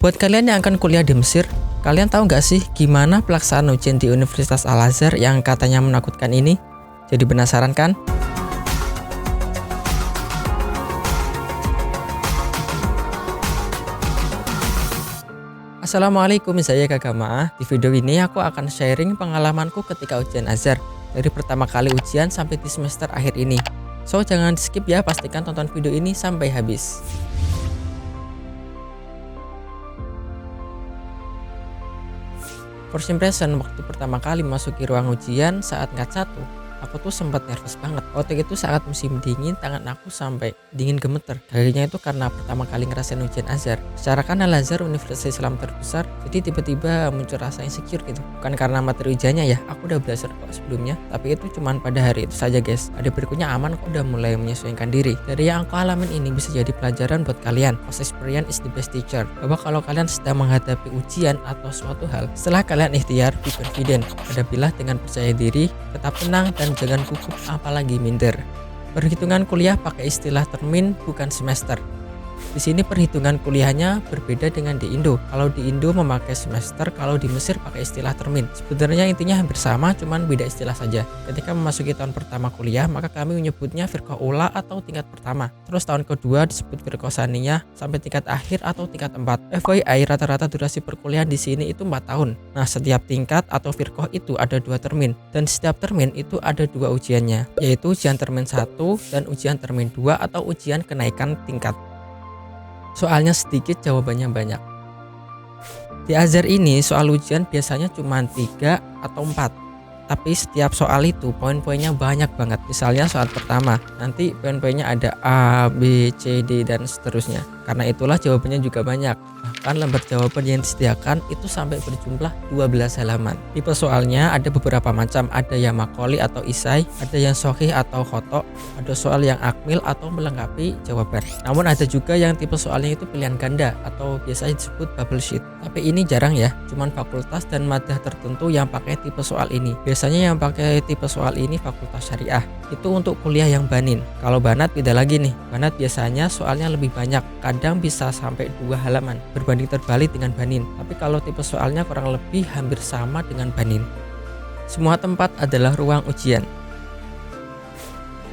Buat kalian yang akan kuliah di Mesir, kalian tahu nggak sih gimana pelaksanaan ujian di Universitas Al-Azhar yang katanya menakutkan ini? Jadi penasaran kan? Assalamualaikum, saya Kakak Maah. Di video ini aku akan sharing pengalamanku ketika ujian Azhar, dari pertama kali ujian sampai di semester akhir ini. So jangan di skip ya, pastikan tonton video ini sampai habis. First impression waktu pertama kali memasuki ruang ujian saat ngkat 1, aku tuh sempat nervous banget. Waktu itu saat musim dingin, tangan aku sampai dingin gemeter. Kayaknya itu karena pertama kali ngerasain ujian Azhar. Secara kan Al-Azhar Universitas Islam terbesar, jadi tiba-tiba muncul rasa insecure gitu. Bukan karena materi ujiannya ya, aku udah belajar kok sebelumnya. Tapi itu cuman pada hari itu saja guys. Ada berikutnya aman kok, udah mulai menyesuaikan diri. Dari yang aku alamin ini bisa jadi pelajaran buat kalian. First experience is the best teacher. Bahwa kalau kalian sedang menghadapi ujian atau suatu hal, setelah kalian ikhtiar, be confident. Hadapilah dengan percaya diri, tetap tenang dan jangan gugup apalagi minder. Perhitungan kuliah pakai istilah termin bukan semester. Di sini perhitungan kuliahnya berbeda dengan di Indo. Kalau di Indo memakai semester, kalau di Mesir pakai istilah termin. Sebenarnya intinya hampir sama, cuman beda istilah saja. Ketika memasuki tahun pertama kuliah, maka kami menyebutnya firqah ula atau tingkat pertama. Terus tahun kedua disebut firqah saniyah sampai tingkat akhir atau tingkat 4. FYI, rata-rata durasi perkuliahan di sini itu 4 tahun. Nah, setiap tingkat atau firqah itu ada 2 termin, dan setiap termin itu ada 2 ujiannya, yaitu ujian termin 1 dan ujian termin 2 atau ujian kenaikan tingkat. Soalnya sedikit, jawabannya banyak. Di Azhar ini soal ujian biasanya cuma 3 atau 4. Tapi setiap soal itu poin-poinnya banyak banget. Misalnya soal pertama, nanti poin-poinnya ada A, B, C, D, dan seterusnya. Karena itulah jawabannya juga banyak. Bahkan lembar jawaban yang disediakan itu sampai berjumlah 12 halaman. Tipe soalnya ada beberapa macam. Ada yang makoli atau isai, ada yang sohih atau khoto, ada soal yang akmil atau melengkapi jawaban. Namun ada juga yang tipe soalnya itu pilihan ganda atau biasanya disebut bubble sheet. Tapi ini jarang ya, cuman fakultas dan madah tertentu yang pakai tipe soal ini. Biasanya yang pakai tipe soal ini fakultas syariah. Itu untuk kuliah yang banin. Kalau banat beda lagi nih. Banat biasanya soalnya lebih banyak, kadang bisa sampai 2 halaman berbanding terbalik dengan banin. Tapi kalau tipe soalnya kurang lebih hampir sama dengan banin. Semua tempat adalah ruang ujian.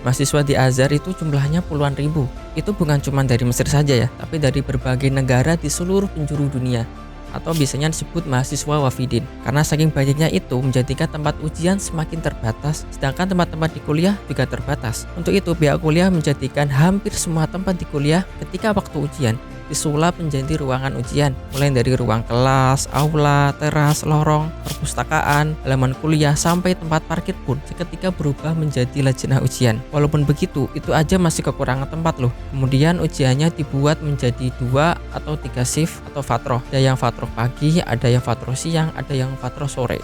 Mahasiswa di Azhar itu jumlahnya puluhan ribu. Itu bukan cuma dari Mesir saja ya, tapi dari berbagai negara di seluruh penjuru dunia, atau biasanya disebut mahasiswa wafidin. Karena saking banyaknya itu menjadikan tempat ujian semakin terbatas, sedangkan tempat-tempat di kuliah juga terbatas. Untuk itu pihak kuliah menjadikan hampir semua tempat di kuliah ketika waktu ujian disulap menjadi ruangan ujian, mulai dari ruang kelas, aula, teras, lorong, perpustakaan, halaman kuliah, sampai tempat parkir pun seketika berubah menjadi lajnah ujian. Walaupun begitu, itu aja masih kekurangan tempat loh. Kemudian ujiannya dibuat menjadi 2 atau 3 shift atau fatroh. Ada yang fatroh pagi, ada yang fatroh siang, ada yang fatroh sore.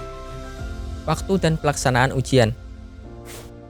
Waktu dan pelaksanaan ujian.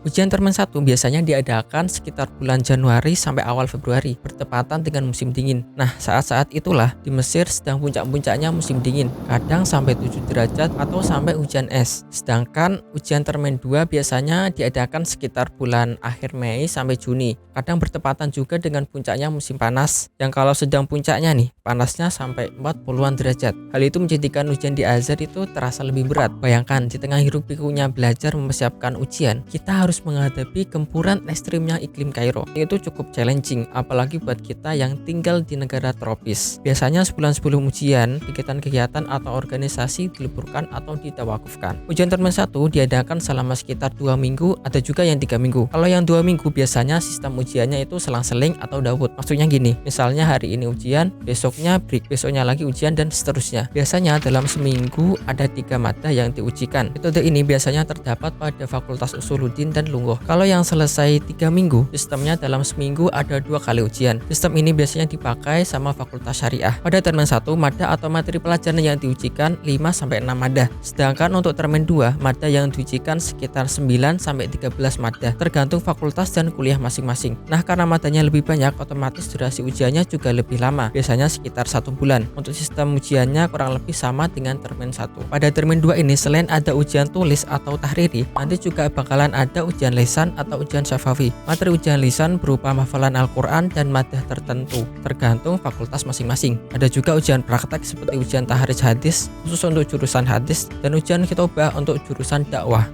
Ujian termin 1 biasanya diadakan sekitar bulan Januari sampai awal Februari, bertepatan dengan musim dingin. Nah, saat-saat itulah di Mesir sedang puncak-puncaknya musim dingin, kadang sampai 7 derajat atau sampai hujan es. Sedangkan ujian termin 2 biasanya diadakan sekitar bulan akhir Mei sampai Juni, kadang bertepatan juga dengan puncaknya musim panas, yang kalau sedang puncaknya nih, panasnya sampai 40-an derajat. Hal itu menjadikan ujian di Azhar itu terasa lebih berat. Bayangkan, di tengah hiruk pikuknya belajar mempersiapkan ujian, kita harus menghadapi gempuran ekstrimnya iklim Kairo. Itu cukup challenging, apalagi buat kita yang tinggal di negara tropis. Biasanya sebulan sebelum ujian, kegiatan-kegiatan atau organisasi diliburkan atau ditawakufkan. Ujian termin 1 diadakan selama sekitar 2 minggu, ada juga yang 3 minggu. Kalau yang 2 minggu biasanya sistem ujiannya itu selang-seling atau Daud. Maksudnya gini, misalnya hari ini ujian, besoknya break, besoknya lagi ujian, dan seterusnya. Biasanya dalam seminggu ada 3 madah yang diujikan. Metode ini biasanya terdapat pada Fakultas Usuluddin dan Lungguh. Kalau yang selesai 3 minggu, sistemnya dalam seminggu ada 2 kali ujian. Sistem ini biasanya dipakai sama Fakultas Syariah. Pada termin 1, madah atau materi pelajaran yang diujikan 5-6 madah. Sedangkan untuk termin 2, madah yang diujikan sekitar 9-13 madah, tergantung fakultas dan kuliah masing-masing. masing-masing. Nah, karena matanya lebih banyak, otomatis durasi ujiannya juga lebih lama, biasanya sekitar 1 bulan. Untuk sistem ujiannya kurang lebih sama dengan termin 1. Pada termin 2 ini selain ada ujian tulis atau tahriri, nanti juga bakalan ada ujian lisan atau ujian syafawi. Materi ujian lisan berupa hafalan Al-Quran dan madah tertentu, tergantung fakultas masing-masing. Ada juga ujian praktek seperti ujian tahrij hadis khusus untuk jurusan hadis dan ujian khitobah untuk jurusan dakwah.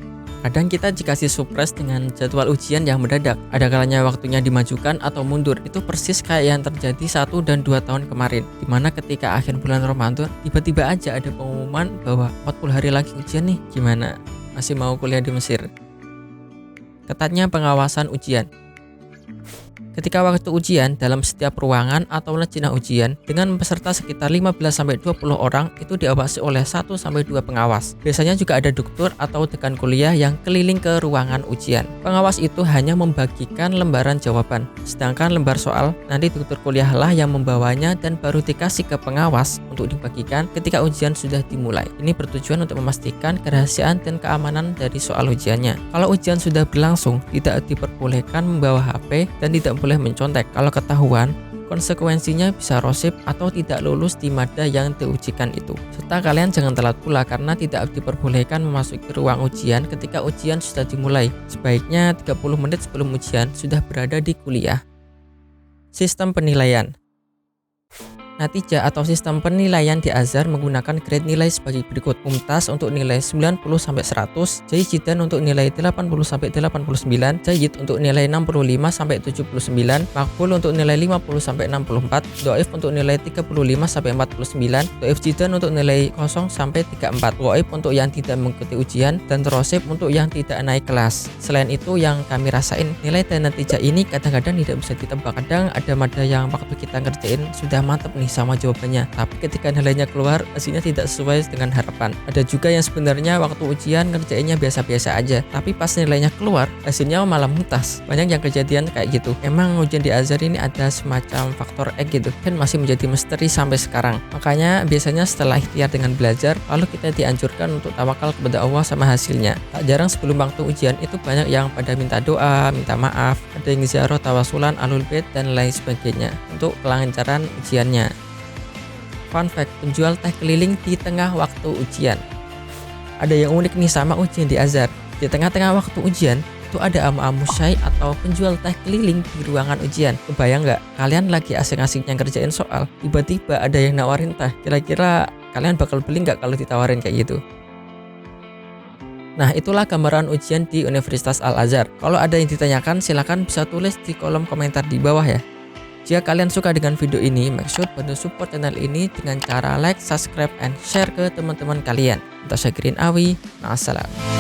Kadang kita dikasih surprise dengan jadwal ujian yang mendadak. Ada kalanya waktunya dimajukan atau mundur. Itu persis kayak yang terjadi 1 dan 2 tahun kemarin, dimana ketika akhir bulan Ramadan tiba-tiba aja ada pengumuman bahwa 40 hari lagi ujian nih. Gimana? Masih mau kuliah di Mesir? Ketatnya pengawasan ujian. Ketika waktu ujian, dalam setiap ruangan atau lejina ujian dengan peserta sekitar 15-20 orang itu diawasi oleh 1-2 pengawas. Biasanya juga ada dokter atau dekan kuliah yang keliling ke ruangan ujian. Pengawas itu hanya membagikan lembaran jawaban, sedangkan lembar soal nanti dokter kuliahlah yang membawanya dan baru dikasih ke pengawas untuk dibagikan ketika ujian sudah dimulai. Ini bertujuan untuk memastikan kerahasiaan dan keamanan dari soal ujiannya. Kalau ujian sudah berlangsung, tidak diperbolehkan membawa HP dan tidak boleh mencontek. Kalau ketahuan, konsekuensinya bisa rosip atau tidak lulus di mada yang diujikan itu. Serta kalian jangan telat pula karena tidak diperbolehkan memasuki ruang ujian ketika ujian sudah dimulai. Sebaiknya 30 menit sebelum ujian sudah berada di kuliah. Sistem penilaian. Natijah atau sistem penilaian di Azhar menggunakan grade nilai sebagai berikut. Mumtaz untuk nilai 90-100, Jayyid Jiddan untuk nilai 80-89, Jayyid untuk nilai 65-79, Maqbul untuk nilai 50-64, Dhaif untuk nilai 35-49, Dhaif Jiddan untuk nilai 0-34, Ghaib untuk yang tidak mengikuti ujian, dan Rosib untuk yang tidak naik kelas. Selain itu yang kami rasain, nilai dan natijah ini kadang-kadang tidak bisa ditebak. Kadang ada mada yang waktu kita ngerjain sudah mantep nih sama jawabannya, tapi ketika nilainya keluar hasilnya tidak sesuai dengan harapan. Ada juga yang sebenarnya waktu ujian ngerjainnya biasa-biasa aja, tapi pas nilainya keluar hasilnya malah mumtaz. Banyak yang kejadian kayak gitu. Emang ujian di Azhar ini ada semacam faktor X gitu, kan masih menjadi misteri sampai sekarang. Makanya biasanya setelah ikhtiar dengan belajar, lalu kita dianjurkan untuk tawakal kepada Allah sama hasilnya. Tak jarang sebelum waktu ujian itu banyak yang pada minta doa, minta maaf, ada yang ziarah tawasulan alul bait dan lain sebagainya untuk kelancaran ujiannya. Fun fact, penjual teh keliling di tengah waktu ujian. Ada yang unik nih sama ujian di Azhar. Di tengah-tengah waktu ujian, itu ada amu-amu syai atau penjual teh keliling di ruangan ujian. Kebayang nggak? Kalian lagi asing-asingnya ngerjain soal, tiba-tiba ada yang nawarin teh. Kira-kira kalian bakal beli nggak kalau ditawarin kayak gitu? Nah, itulah gambaran ujian di Universitas Al-Azhar. Kalau ada yang ditanyakan, silakan bisa tulis di kolom komentar di bawah ya. Jika kalian suka dengan video ini, make sure bantu support channel ini dengan cara like, subscribe, and share ke teman-teman kalian. Tasyakirin Awi, ma'assalam.